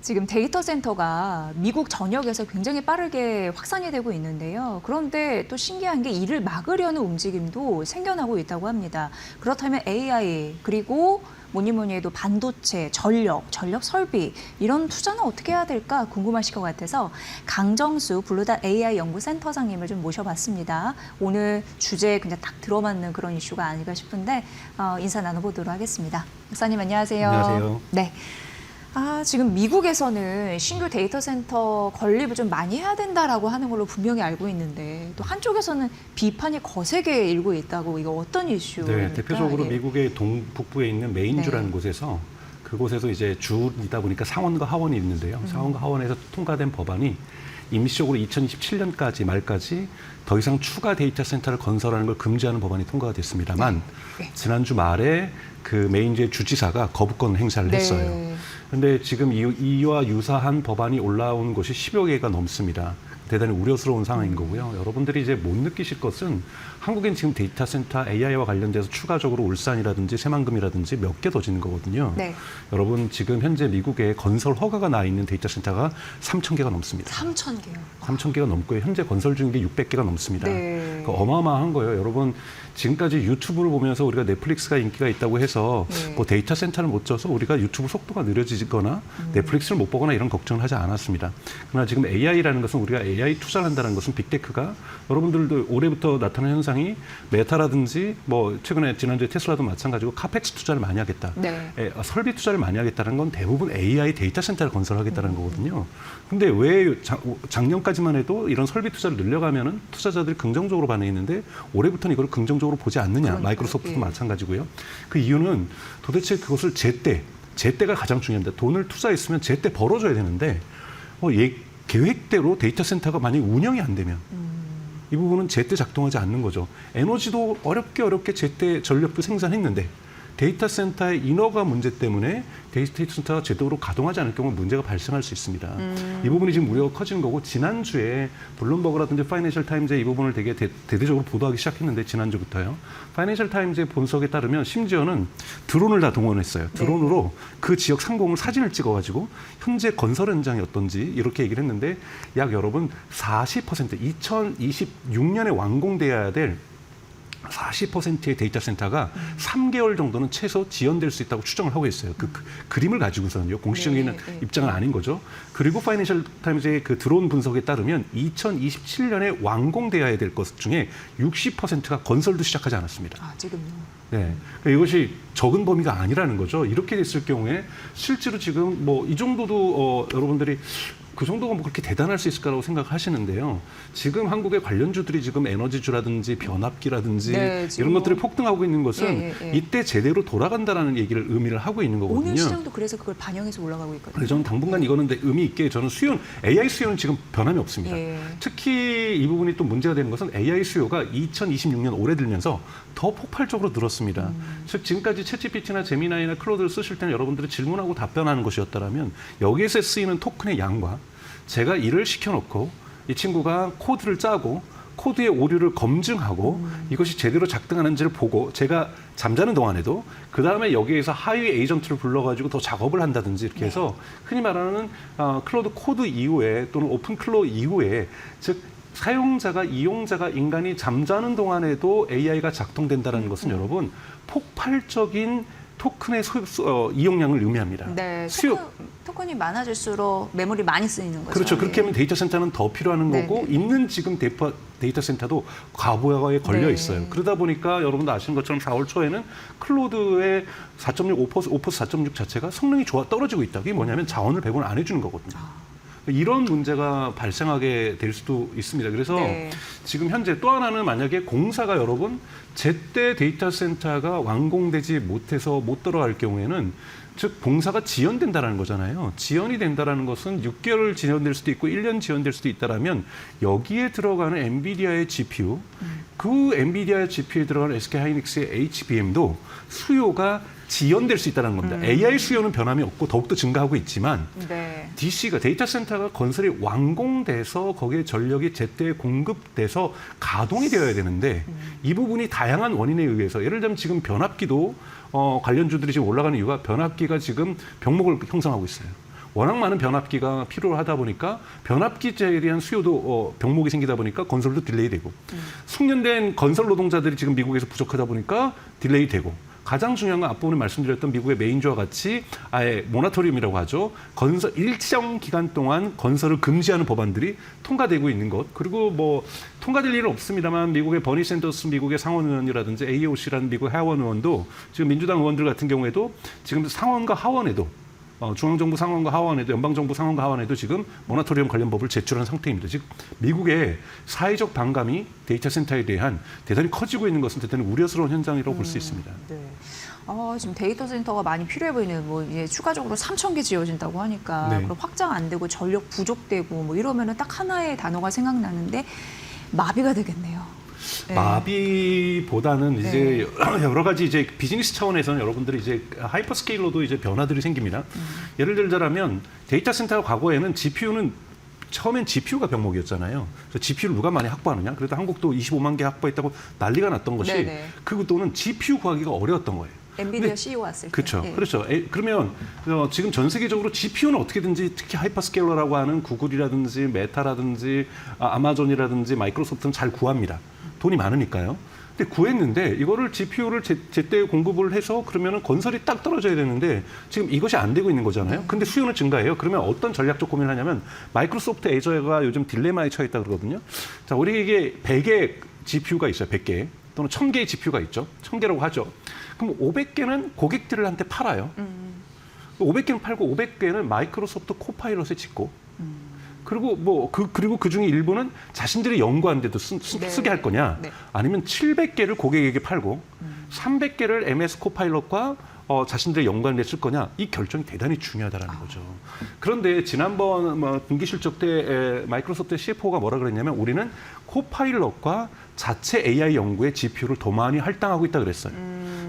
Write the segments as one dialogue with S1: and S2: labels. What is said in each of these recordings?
S1: 지금 데이터 센터가 미국 전역에서 굉장히 빠르게 확산이 되고 있는데요. 그런데 또 신기한 게 이를 막으려는 움직임도 생겨나고 있다고 합니다. 그렇다면 AI 그리고 뭐니 해도 반도체, 전력 설비 이런 투자는 어떻게 해야 될까 궁금하실 것 같아서 강정수 블루닷 AI 연구센터장님을 좀 모셔봤습니다. 오늘 주제에 그냥 딱 들어맞는 그런 이슈가 아닐까 싶은데 인사 나눠보도록 하겠습니다. 박사님 안녕하세요.
S2: 안녕하세요.
S1: 네. 지금 미국에서는 신규 데이터 센터 건립을 좀 많이 해야 된다라고 하는 걸로 분명히 알고 있는데 또 한쪽에서는 비판이 거세게 일고 있다고 이거 어떤 이슈입니까?
S2: 네, 대표적으로
S1: 예.
S2: 미국의 동북부에 있는 메인주라는
S1: 네.
S2: 곳에서 그곳에서 이제 주이다 보니까 상원과 하원이 있는데요. 상원과 하원에서 통과된 법안이 임시적으로 2027년까지 말까지 더 이상 추가 데이터 센터를 건설하는 걸 금지하는 법안이 통과가 됐습니다만
S1: 네.
S2: 지난주 말에 그 메인주의 주지사가 거부권 행사를 했어요. 그런데 지금 이와 유사한 법안이 올라온 곳이 10여 개가 넘습니다. 대단히 우려스러운 상황인 거고요. 여러분들이 이제 못 느끼실 것은 한국엔 지금 데이터 센터 AI와 관련돼서 추가적으로 울산이라든지 새만금이라든지 몇 개 더 짓는 거거든요.
S1: 네.
S2: 여러분 지금 현재 미국에 건설 허가가 나 있는 데이터 센터가 3,000개가 넘습니다.
S1: 3,000개요.
S2: 3,000개가 넘고요. 현재 건설 중인 게 600개가 넘습니다.
S1: 네.
S2: 그러니까 어마어마한 거예요. 여러분 지금까지 유튜브를 보면서 우리가 넷플릭스가 인기가 있다고 해서
S1: 네.
S2: 뭐 데이터 센터를 못 져서 우리가 유튜브 속도가 느려지거나 넷플릭스를 못 보거나 이런 걱정을 하지 않았습니다. 그러나 지금 AI라는 것은 우리가 AI 투자를 한다는 것은 빅테크가 여러분들도 올해부터 나타난 현상이 메타라든지 뭐 최근에 지난주에 테슬라도 마찬가지고 카펙스 투자를 많이 하겠다.
S1: 네.
S2: 설비 투자를 많이 하겠다는 건 대부분 AI 데이터 센터를 건설하겠다는 거거든요. 근데 왜 작년까지만 해도 이런 설비 투자를 늘려가면은 투자자들이 긍정적으로 반응했는데 올해부터는 이걸 긍정적으로 보지 않느냐.
S1: 그러니까요.
S2: 마이크로소프트도
S1: 예.
S2: 마찬가지고요. 그 이유는 도대체 그것을 제때가 가장 중요합니다. 돈을 투자했으면 제때 벌어줘야 되는데 계획대로 데이터 센터가 만약에 운영이 안 되면 이 부분은 제때 작동하지 않는 거죠. 에너지도 어렵게 제때 전력도 생산했는데 데이터 센터의 인허가 문제 때문에 데이터 센터가 제대로 가동하지 않을 경우 문제가 발생할 수 있습니다. 이 부분이 지금 우려가 커지는 거고 지난주에 블룸버그라든지 파이낸셜 타임즈에 이 부분을 되게 대대적으로 보도하기 시작했는데 지난주부터요. 파이낸셜 타임즈의 분석에 따르면 심지어는 드론을 다 동원했어요. 드론으로 그 지역 상공을 사진을 찍어가지고 현재 건설 현장이 어떤지 이렇게 얘기를 했는데 약 여러분 40% 2026년에 완공돼야 될 40%의 데이터 센터가 3개월 정도는 최소 지연될 수 있다고 추정을 하고 있어요. 그 그림을 가지고서는요. 공식적인 입장은 아닌 거죠. 그리고 파이낸셜 타임즈의 그 드론 분석에 따르면 2027년에 완공돼야 될 것 중에 60%가 건설도 시작하지 않았습니다.
S1: 지금요.
S2: 네, 그러니까 이것이 적은 범위가 아니라는 거죠. 이렇게 됐을 경우에 실제로 지금 뭐 이 정도도 여러분들이 그 정도가 뭐 그렇게 대단할 수 있을까라고 생각하시는데요. 지금 한국의 관련주들이 지금 에너지주라든지 변압기라든지 이런 것들이 폭등하고 있는 것은 이때 제대로 돌아간다라는 얘기를 의미를 하고 있는 거거든요.
S1: 오늘 시장도 그래서 그걸 반영해서 올라가고 있거든요.
S2: 그래서 저는 당분간 이거는 의미 있게 저는 AI 수요는 지금 변함이 없습니다. 특히 이 부분이 또 문제가 되는 것은 AI 수요가 2026년 올해 들면서 더 폭발적으로 늘었습니다. 즉 지금까지 챗GPT나 제미나이나 클로드를 쓰실 때는 여러분들이 질문하고 답변하는 것이었다면 여기에서 쓰이는 토큰의 양과 제가 일을 시켜놓고 이 친구가 코드를 짜고 코드의 오류를 검증하고 이것이 제대로 작동하는지를 보고 제가 잠자는 동안에도 그다음에 여기에서 하위 에이전트를 불러가지고 더 작업을 한다든지 이렇게 해서 흔히 말하는 클로드 코드 이후에 또는 오픈 클로 이후에 즉 사용자가 이용자가 인간이 잠자는 동안에도 AI가 작동된다는 것은 여러분 폭발적인 토큰의 이용량을 의미합니다.
S1: 네, 토큰이 많아질수록 메모리 많이 쓰이는 거죠.
S2: 그렇죠. 그렇게 하면 데이터 센터는 더 필요한 거고 있는 지금 데이터 센터도 과부하에 걸려 있어요. 그러다 보니까 여러분도 아시는 것처럼 4월 초에는 클로드의 4.6, 오퍼스 4.6 자체가 성능이 떨어지고 있다. 그게 뭐냐면 자원을 배분 안 해주는 거거든요. 이런 문제가 발생하게 될 수도 있습니다. 그래서 지금 현재 또 하나는 만약에 공사가 여러분 제때 데이터 센터가 완공되지 못해서 못 들어갈 경우에는 즉 공사가 지연된다는 거잖아요. 지연이 된다는 것은 6개월 지연될 수도 있고 1년 지연될 수도 있다면 여기에 들어가는 엔비디아의 GPU 그 엔비디아의 GPU에 들어가는 SK하이닉스의 HBM도 수요가 지연될 수 있다는 겁니다. AI 수요는 변함이 없고 더욱더 증가하고 있지만 DC가 데이터 센터가 건설이 완공돼서 거기에 전력이 제때 공급돼서 가동이 되어야 되는데 이 부분이 다양한 원인에 의해서 예를 들면 지금 변압기도 관련주들이 지금 올라가는 이유가 변압기가 지금 병목을 형성하고 있어요. 워낙 많은 변압기가 필요하다 보니까 변압기에 대한 수요도 병목이 생기다 보니까 건설도 딜레이되고 숙련된 건설 노동자들이 지금 미국에서 부족하다 보니까 딜레이되고 가장 중요한 건 앞부분에 말씀드렸던 미국의 메인주와 같이 아예 모라토리움이라고 하죠. 건설 일정 기간 동안 건설을 금지하는 법안들이 통과되고 있는 것. 그리고 뭐 통과될 일은 없습니다만 미국의 버니 샌더스 미국의 상원 의원이라든지 AOC라는 미국 하원 의원도 지금 민주당 의원들 같은 경우에도 지금 상원과 하원에도 중앙정부 상원과 하원에도 연방정부 상원과 하원에도 지금 모라토리움 관련 법을 제출한 상태입니다. 즉 미국의 사회적 반감이 데이터 센터에 대한 대단히 커지고 있는 것은 대단히 우려스러운 현상이라고 볼 수 있습니다.
S1: 네. 지금 데이터 센터가 많이 필요해 보이는 뭐 이제 추가적으로 3,000개 지어진다고 하니까
S2: 네.
S1: 그럼 확장 안 되고 전력 부족되고 뭐 이러면은 딱 하나의 단어가 생각나는데 마비가 되겠네요. 네.
S2: 마비보다는 이제 여러 가지 이제 비즈니스 차원에서는 여러분들이 이제 하이퍼스케일러도 이제 변화들이 생깁니다. 예를 들자면 데이터 센터 과거에는 GPU는 처음엔 GPU가 병목이었잖아요. 그래서 GPU를 누가 많이 확보하느냐? 그래도 한국도 25만 개 확보했다고 난리가 났던 것이
S1: 네네.
S2: 그것도는 GPU 구하기가 어려웠던 거예요.
S1: 엔비디아 CEO 왔을 때.
S2: 그렇죠.
S1: 네.
S2: 그렇죠. 그러면 지금 전 세계적으로 GPU는 어떻게든지 특히 하이퍼스케일러라고 하는 구글이라든지 메타라든지 아마존이라든지 마이크로소프트는 잘 구합니다. 돈이 많으니까요. 근데 구했는데 이거를 GPU를 제때 공급을 해서 그러면은 건설이 딱 떨어져야 되는데 지금 이것이 안 되고 있는 거잖아요. 근데 수요는 증가해요. 그러면 어떤 전략적 고민을 하냐면 마이크로소프트 애저가 요즘 딜레마에 처해 있다 그러거든요. 자, 우리 이게 100개 GPU가 있어요. 100개 또는 1000개의 GPU가 있죠. 1000개라고 하죠. 그럼 500개는 고객들한테 팔아요. 500개는 팔고 500개는 마이크로소프트 코파일럿에 짓고 그리고 그리고 그 중에 일부는 자신들이 연구하는데도 쓰게 할 거냐,
S1: 네.
S2: 아니면 700개를 고객에게 팔고 300개를 MS 코파일럿과 자신들의 연구하는 데 쓸 거냐, 이 결정이 대단히 중요하다라는 거죠. 그런데 지난번 분기 실적 때 마이크로소프트 CFO가 뭐라 그랬냐면 우리는 코파일럿과 자체 AI 연구에 GPU를 더 많이 할당하고 있다 그랬어요.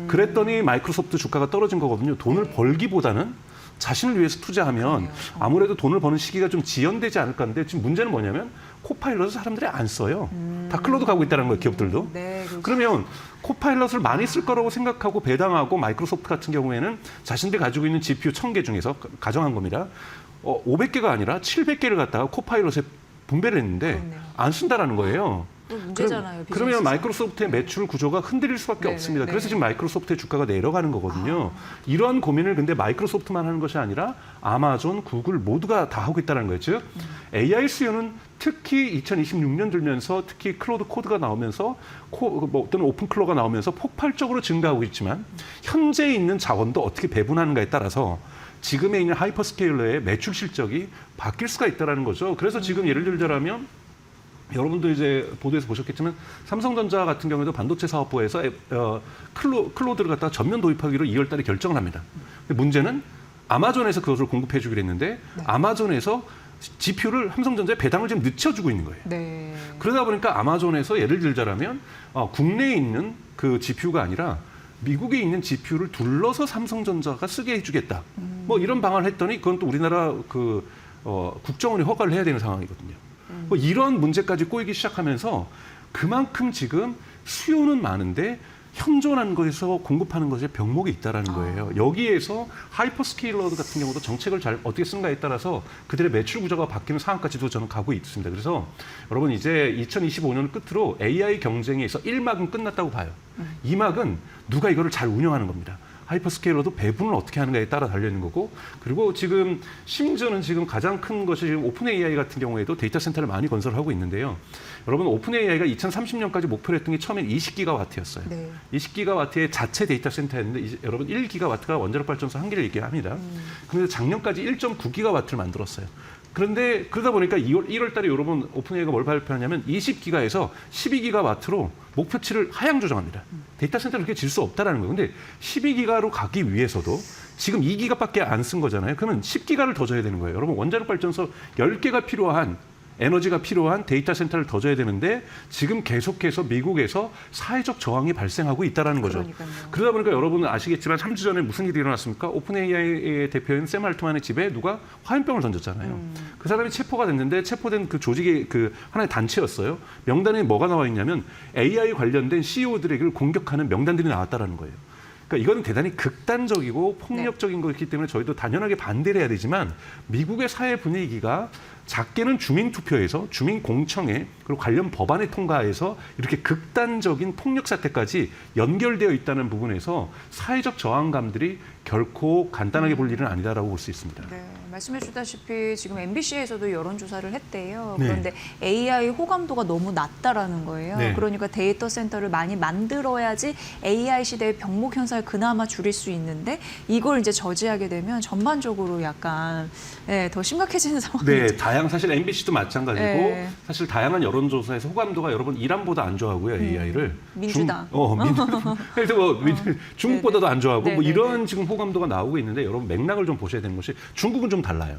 S2: 그랬더니 마이크로소프트 주가가 떨어진 거거든요. 돈을 벌기보다는 자신을 위해서 투자하면 아무래도 돈을 버는 시기가 좀 지연되지 않을까 하는데 지금 문제는 뭐냐면 코파일럿을 사람들이 안 써요. 다 클로드 가고 있다는 거예요, 기업들도.
S1: 네, 그렇죠.
S2: 그러면 코파일럿을 많이 쓸 거라고 생각하고 배당하고 마이크로소프트 같은 경우에는 자신들이 가지고 있는 GPU 1000개 중에서 가정한 겁니다. 500개가 아니라 700개를 갖다가 코파일럿에 분배를 했는데
S1: 그렇네요.
S2: 안 쓴다라는 거예요.
S1: 문제잖아요.
S2: 그러면 마이크로소프트의 매출 구조가 흔들릴 수밖에
S1: 네네,
S2: 없습니다.
S1: 네네.
S2: 그래서 지금 마이크로소프트의 주가가 내려가는 거거든요. 이러한 고민을 근데 마이크로소프트만 하는 것이 아니라 아마존, 구글 모두가 다 하고 있다는 거예요. 즉 AI 수요는 특히 2026년 들면서 특히 클로드 코드가 나오면서 또는 오픈 클로가 나오면서 폭발적으로 증가하고 있지만 현재 있는 자원도 어떻게 배분하는가에 따라서 지금에 있는 하이퍼스케일러의 매출 실적이 바뀔 수가 있다는 거죠. 그래서 지금 예를 들자면 여러분도 이제 보도에서 보셨겠지만 삼성전자 같은 경우에도 반도체 사업부에서 클로드를 갖다가 전면 도입하기로 2월 달에 결정을 합니다. 근데 문제는 아마존에서 그것을 공급해 주기로 했는데 아마존에서 GPU를 삼성전자에 배당을 지금 늦춰주고 있는 거예요.
S1: 네.
S2: 그러다 보니까 아마존에서 예를 들자면 국내에 있는 그 GPU가 아니라 미국에 있는 GPU를 둘러서 삼성전자가 쓰게 해주겠다. 뭐 이런 방안을 했더니 그건 또 우리나라 국정원이 허가를 해야 되는 상황이거든요. 뭐 이런 문제까지 꼬이기 시작하면서 그만큼 지금 수요는 많은데 현존하는 것에서 공급하는 것에 병목이 있다라는 거예요. 여기에서 하이퍼스케일러 같은 경우도 정책을 잘 어떻게 쓰는가에 따라서 그들의 매출 구조가 바뀌는 상황까지도 저는 가고 있습니다. 그래서 여러분 이제 2025년을 끝으로 AI 경쟁에서 1막은 끝났다고 봐요. 2막은 누가 이거를 잘 운영하는 겁니다. 하이퍼스케일러도 배분을 어떻게 하는가에 따라 달려있는 거고, 그리고 지금 심지어는 지금 가장 큰 것이 지금 오픈 AI 같은 경우에도 데이터 센터를 많이 건설하고 있는데요. 여러분 오픈 AI가 2030년까지 목표로 했던 게 처음엔 20기가와트였어요.
S1: 네.
S2: 20기가와트의 자체 데이터 센터였는데 이제 여러분 1기가와트가 원자력 발전소 한 개를 얘기합니다. 그런데 작년까지 1.9기가와트를 만들었어요. 그런데 그러다 보니까 1월 달에 여러분 오픈 AI가 뭘 발표하냐면 20기가에서 12기가와트로 목표치를 하향 조정합니다. 데이터 센터를 그렇게 질 수 없다라는 거예요. 근데 12기가로 가기 위해서도 지금 2기가밖에 안 쓴 거잖아요. 그러면 10기가를 더 줘야 되는 거예요. 여러분 원자력 발전소 10개가 필요한 에너지가 필요한 데이터 센터를 더 줘야 되는데 지금 계속해서 미국에서 사회적 저항이 발생하고 있다는 거죠.
S1: 그러니까요.
S2: 그러다 보니까 여러분은 아시겠지만 3주 전에 무슨 일이 일어났습니까? 오픈 AI의 대표인 샘 알트만의 집에 누가 화염병을 던졌잖아요. 그 사람이 체포가 됐는데 체포된 그 조직의 그 하나의 단체였어요. 명단에 뭐가 나와 있냐면 AI 관련된 CEO들에게 공격하는 명단들이 나왔다라는 거예요. 그러니까 이거는 대단히 극단적이고 폭력적인 거기 때문에 저희도 단연하게 반대를 해야 되지만 미국의 사회 분위기가 작게는 주민투표에서 주민공청회 그리고 관련 법안의 통과에서 이렇게 극단적인 폭력 사태까지 연결되어 있다는 부분에서 사회적 저항감들이 결코 간단하게 볼 일은 아니다라고 볼 수 있습니다.
S1: 네, 말씀해 주다시피 지금 MBC에서도 여론조사를 했대요.
S2: 네.
S1: 그런데 AI 호감도가 너무 낮다라는 거예요.
S2: 네.
S1: 그러니까 데이터 센터를 많이 만들어야지 AI 시대의 병목 현상을 그나마 줄일 수 있는데 이걸 이제 저지하게 되면 전반적으로 약간 더 심각해지는 상황이
S2: 네, 사실 MBC도 마찬가지고
S1: 네.
S2: 사실 다양한 여론조사에서 호감도가 여러분 이란보다 안 좋아하고요, AI를.
S1: 민주당.
S2: 그래서 중국보다도 안 좋아하고
S1: 네,
S2: 뭐
S1: 네,
S2: 이런 지금 호감도가 나오고 있는데 여러분 맥락을 좀 보셔야 되는 것이 중국은 좀 달라요.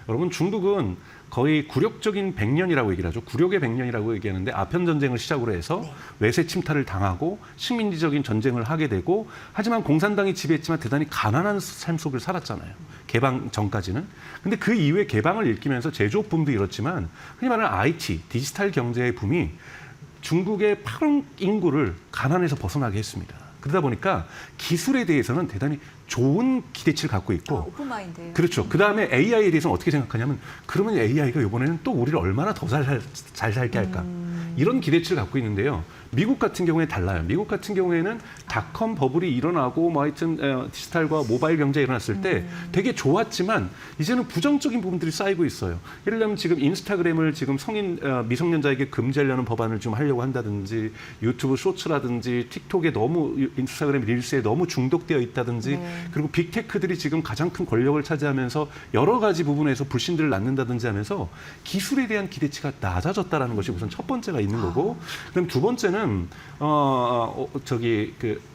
S2: 여러분 중국은 거의 굴욕적인 100년이라고 얘기를 하죠. 굴욕의 100년이라고 얘기하는데 아편 전쟁을 시작으로 해서 외세 침탈을 당하고 식민지적인 전쟁을 하게 되고 하지만 공산당이 지배했지만 대단히 가난한 삶 속을 살았잖아요. 개방 전까지는. 근데 그 이후에 개방을 일으키면서 제조업 붐도 이렇지만 흔히 말하는 IT, 디지털 경제의 붐이 중국의 8억 인구를 가난에서 벗어나게 했습니다. 그러다 보니까 기술에 대해서는 대단히 좋은 기대치를 갖고 있고
S1: 오픈마인드.
S2: 그렇죠. 그다음에 AI에 대해서는 어떻게 생각하냐면 그러면 AI가 이번에는 또 우리를 얼마나 더 잘 살게 할까. 이런 기대치를 갖고 있는데요. 미국 같은 경우에 달라요. 미국 같은 경우에는 닷컴 버블이 일어나고 뭐 하여튼 디지털과 모바일 경제가 일어났을 때 되게 좋았지만 이제는 부정적인 부분들이 쌓이고 있어요. 예를 들면 지금 인스타그램을 지금 미성년자에게 금지하려는 법안을 좀 하려고 한다든지 유튜브 쇼츠라든지 틱톡에 너무 인스타그램 릴스에 너무 중독되어 있다든지 그리고 빅테크들이 지금 가장 큰 권력을 차지하면서 여러 가지 부분에서 불신들을 낳는다든지 하면서 기술에 대한 기대치가 낮아졌다라는 것이 우선 첫 번째가 있는 거고 그럼 두 번째는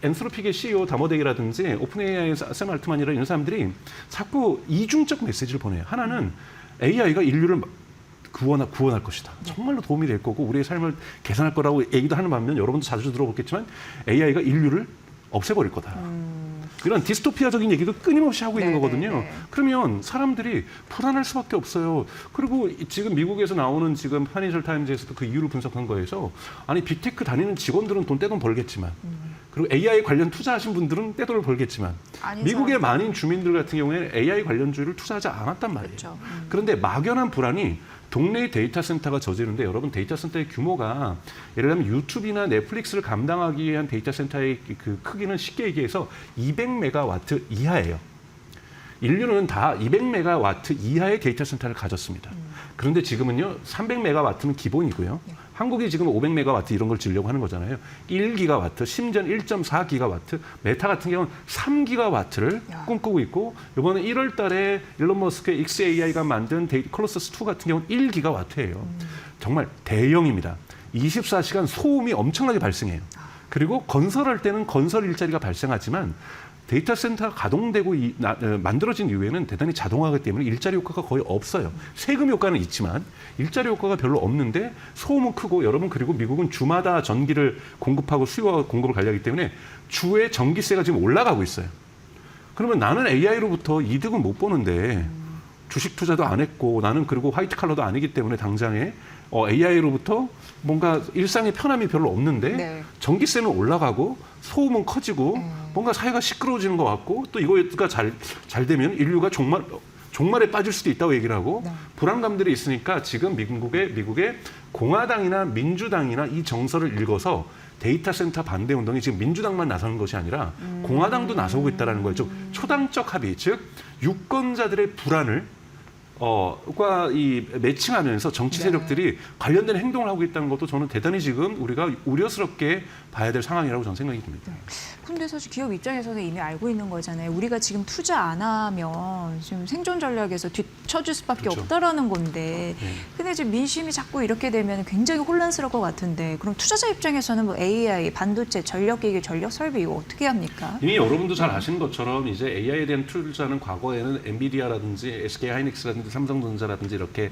S2: 엔스로픽의 CEO 다모덱이라든지 오픈AI의 샘 알트만이라 이런 사람들이 자꾸 이중적 메시지를 보내요. 하나는 AI가 인류를 구원할 것이다. 정말로 도움이 될 거고 우리의 삶을 개선할 거라고 얘기도 하는 반면 여러분도 자주 들어보겠지만 AI가 인류를 없애버릴 거다. 이런 디스토피아적인 얘기도 끊임없이 하고 있는 거거든요. 그러면 사람들이 불안할 수밖에 없어요. 그리고 지금 미국에서 나오는 지금 파이낸셜 타임즈에서도 그 이유를 분석한 거에서 아니 빅테크 다니는 직원들은 떼돈 벌겠지만 그리고 AI 관련 투자하신 분들은 떼돈을 벌겠지만 미국의 많은 주민들 같은 경우에는 AI 관련주를 투자하지 않았단 말이에요.
S1: 그렇죠.
S2: 그런데 막연한 불안이 동네의 데이터 센터가 저지르는데 여러분 데이터 센터의 규모가 예를 들면 유튜브나 넷플릭스를 감당하기 위한 데이터 센터의 그 크기는 쉽게 얘기해서 200메가와트 이하예요. 인류는 다 200메가와트 이하의 데이터 센터를 가졌습니다. 그런데 지금은요 300메가와트는 기본이고요. 한국이 지금 500메가와트 이런 걸 지으려고 하는 거잖아요. 1기가와트, 심지어 1.4기가와트, 메타 같은 경우는 3기가와트를 꿈꾸고 있고 이번에 1월 달에 일론 머스크의 XAI가 만든 콜로서스 2 같은 경우는 1기가와트예요. 정말 대형입니다. 24시간 소음이 엄청나게 발생해요. 그리고 건설할 때는 건설 일자리가 발생하지만 데이터 센터가 가동되고 만들어진 이후에는 대단히 자동화하기 때문에 일자리 효과가 거의 없어요. 세금 효과는 있지만 일자리 효과가 별로 없는데 소음은 크고 여러분 그리고 미국은 주마다 전기를 공급하고 수요와 공급을 관리하기 때문에 주에 전기세가 지금 올라가고 있어요. 그러면 나는 AI로부터 이득은 못 보는데 주식 투자도 안 했고 나는 그리고 화이트 칼라도 아니기 때문에 당장에 AI로부터 뭔가 일상의 편함이 별로 없는데 전기세는 올라가고 소음은 커지고 뭔가 사회가 시끄러워지는 것 같고 또 이거가 잘 되면 인류가 종말에 빠질 수도 있다고 얘기를 하고 불안감들이 있으니까 지금 미국의 공화당이나 민주당이나 이 정서를 읽어서 데이터 센터 반대 운동이 지금 민주당만 나서는 것이 아니라 공화당도 나서고 있다는 거예요. 즉 초당적 합의, 즉 유권자들의 불안을 매칭하면서 정치 세력들이 관련된 행동을 하고 있다는 것도 저는 대단히 지금 우리가 우려스럽게 봐야 될 상황이라고 저는 생각이 듭니다.
S1: 근데 사실 기업 입장에서는 이미 알고 있는 거잖아요. 우리가 지금 투자 안 하면 지금 생존 전략에서 뒤처질 수밖에 없다라는 건데. 근데 지금 민심이 자꾸 이렇게 되면 굉장히 혼란스러울 것 같은데 그럼 투자자 입장에서는 뭐 AI, 반도체, 전력기기, 전력 설비 이거 어떻게 합니까?
S2: 이미 여러분도 잘 아시는 것처럼 이제 AI에 대한 투자는 과거에는 엔비디아라든지 SK 하이닉스라든지 SK하이닉스라든지 삼성전자라든지 이렇게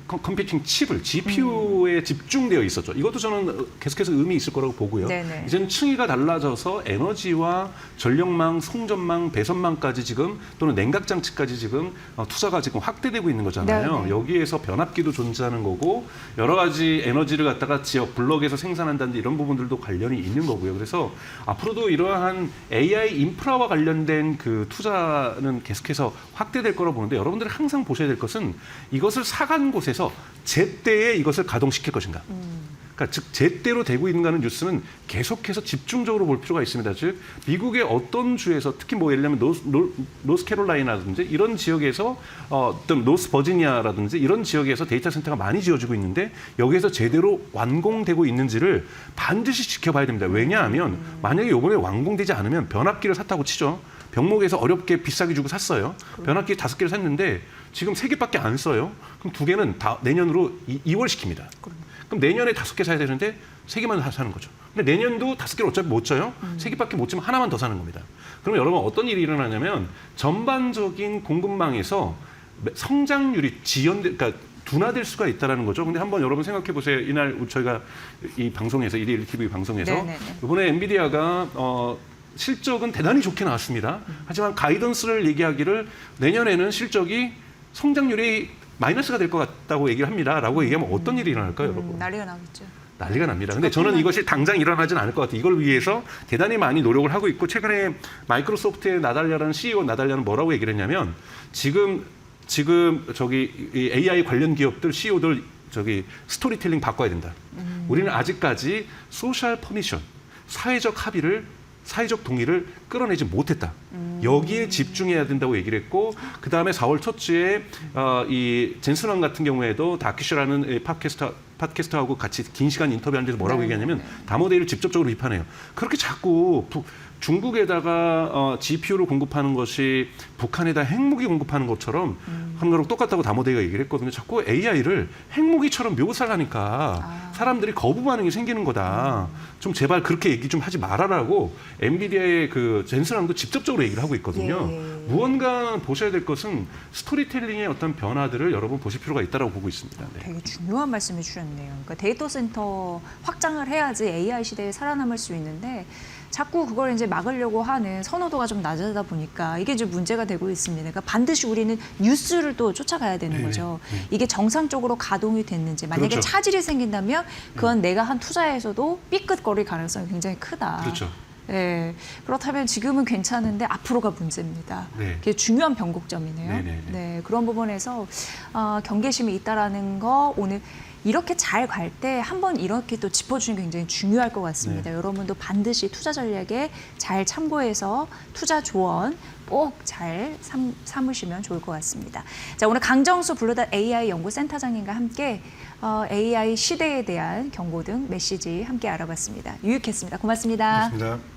S2: 컴퓨팅 칩을 GPU에 집중되어 있었죠. 이것도 저는 계속해서 의미 있을 거라고 보고요.
S1: 네네.
S2: 이제는 층위가 달라져서 에너지와 전력망, 송전망, 배선망까지 지금 또는 냉각 장치까지 지금 투자가 지금 확대되고 있는 거잖아요.
S1: 네네.
S2: 여기에서 변압기도 존재하는 거고 여러 가지 에너지를 갖다가 지역 블록에서 생산한다든지 이런 부분들도 관련이 있는 거고요. 그래서 앞으로도 이러한 AI 인프라와 관련된 그 투자는 계속해서 확대될 거라고 보는데 여러분들이 항상 보셔야 될 것은 이것을 사간 곳에서 제때에 이것을 가동시킬 것인가. 그러니까 즉 제대로 되고 있는가는 뉴스는 계속해서 집중적으로 볼 필요가 있습니다. 즉 미국의 어떤 주에서 특히 뭐 예를 들면 노스캐롤라이나라든지 이런 지역에서 어떤 노스버지니아라든지 이런 지역에서 데이터 센터가 많이 지어지고 있는데 여기에서 제대로 완공되고 있는지를 반드시 지켜봐야 됩니다. 왜냐하면 만약에 이번에 완공되지 않으면 변압기를 샀다고 치죠. 병목에서 어렵게 비싸게 주고 샀어요. 변압기 5개를 샀는데 지금 3개밖에 안 써요. 그럼 2개는 다 내년으로 이월시킵니다. 그럼 내년에 5개 사야 되는데 3개만 사는 거죠. 근데 내년도 5개를 어차피 못 써요. 3개밖에 못 쓰면 하나만 더 사는 겁니다. 그럼 여러분 어떤 일이 일어나냐면 전반적인 공급망에서 성장률이 그러니까 둔화될 수가 있다는 거죠. 근데 한번 여러분 생각해 보세요. 이날 저희가 이 방송에서 1일 TV 방송에서
S1: 네네네.
S2: 이번에 엔비디아가 실적은 대단히 좋게 나왔습니다. 하지만 가이던스를 얘기하기를 내년에는 실적이 성장률이 마이너스가 될 것 같다고 얘기를 합니다. 라고 얘기하면 어떤 일이 일어날까요, 여러분?
S1: 난리가 나겠죠.
S2: 난리가 납니다. 근데 저는 이것이 당장 일어나진 않을 것 같아요. 이걸 위해서 대단히 많이 노력을 하고 있고 최근에 마이크로소프트의 나달리아라는 CEO 나달리아는 뭐라고 얘기를 했냐면 지금 저기 이 AI 관련 기업들 CEO들 저기 스토리텔링 바꿔야 된다. 우리는 아직까지 소셜 퍼미션, 사회적 합의를 사회적 동의를 끌어내지 못했다. 여기에 집중해야 된다고 얘기를 했고 그 다음에 4월 첫 주에 이 젠슨왕 같은 경우에도 다큐쇼라는 팟캐스트하고 같이 긴 시간 인터뷰하는 데서 뭐라고 얘기하냐면 다모데이를 직접적으로 비판해요. 그렇게 자꾸 중국에다가 GPU를 공급하는 것이 북한에다 핵무기 공급하는 것처럼 하는 거랑 똑같다고 다모데이가 얘기를 했거든요. 자꾸 AI를 핵무기처럼 묘사를 하니까 사람들이 거부 반응이 생기는 거다. 좀 제발 그렇게 얘기 좀 하지 말아라고 엔비디아의 그 젠슨왕도 직접적으로 얘기를 하고 있거든요. 무언가 보셔야 될 것은 스토리텔링의 어떤 변화들을 여러분 보실 필요가 있다고 보고 있습니다. 네.
S1: 되게 중요한 말씀해 주셨네요. 그러니까 데이터 센터 확장을 해야지 AI 시대에 살아남을 수 있는데 자꾸 그걸 이제 막으려고 하는 선호도가 좀 낮아다 보니까 이게 좀 문제가 되고 있습니다. 그러니까 반드시 우리는 뉴스를 또 쫓아가야 되는 거죠. 이게 정상적으로 가동이 됐는지 만약에
S2: 그렇죠.
S1: 차질이 생긴다면 그건 내가 한 투자에서도 삐끗거릴 가능성이 굉장히 크다.
S2: 그렇죠.
S1: 네, 그렇다면 지금은 괜찮은데 앞으로가 문제입니다.
S2: 네.
S1: 그게 중요한 변곡점이네요.
S2: 네네네.
S1: 네, 그런 부분에서 경계심이 있다라는 거 오늘 이렇게 잘 갈 때 한번 이렇게 또 짚어주는 게 굉장히 중요할 것 같습니다.
S2: 네.
S1: 여러분도 반드시 투자 전략에 잘 참고해서 투자 조언 꼭 잘 삼으시면 좋을 것 같습니다. 자, 오늘 강정수 블루닷 AI 연구센터장님과 함께 AI 시대에 대한 경고 등 메시지 함께 알아봤습니다. 유익했습니다. 고맙습니다.
S2: 고맙습니다.